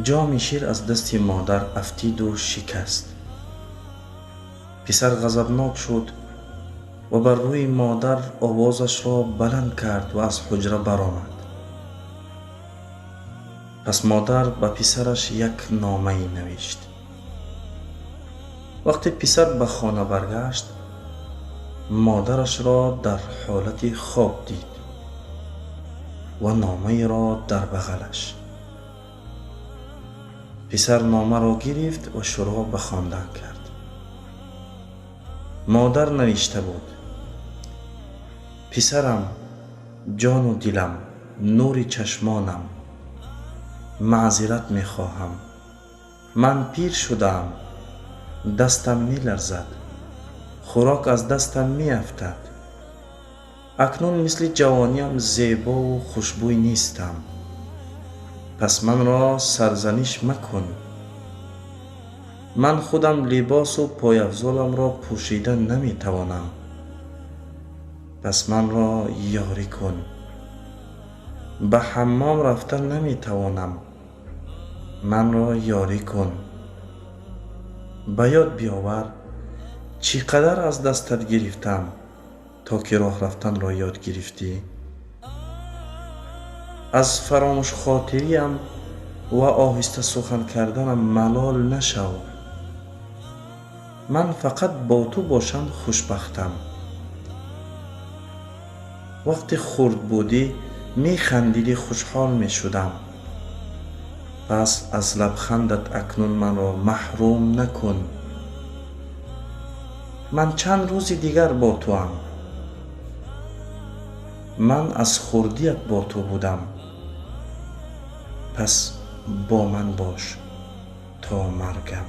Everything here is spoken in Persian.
جام شیر از دست مادر افتید و شکست. پسر غضبناک شد و بر روی مادر آوازش را بلند کرد و از حجره برآمد. پس مادر به پسرش یک نامه نوشت. وقتی پسر به خانه برگشت، مادرش را در حالت خواب دید و نامه را در بغلش. پسر نامه را گرفت و شروع به خواندن کرد. مادر نوشته بود: پسرم، جان و دلم، نور چشمانم، معذرت می خواهم. من پیر شدم، دستم می لرزد، خوراک از دستم می افتد. اکنون مثل جوانیم زیبا و خوشبوی نیستم. پس من را سرزنش مکن. من خودم لباس و پایافزالم را پوشیدن نمی توانم. پس من را یاری کن. به حمام رفتن نمی توانم. من را یاری کن. به یاد بیاور چقدر از دستت گرفتم تا که راه رفتن را یاد گرفتی. از فراموش خاطریم و آهسته سخن کردنم ملال نشو. من فقط با تو باشم خوشبختم. وقتی خرد بودی می خندیدی، خوشحال می شدم. پس از لبخندت اکنون من را محروم نکن. من چند روز دیگر با تو ام. من از خردیت با تو بودم. پس با من باش تا مرگم.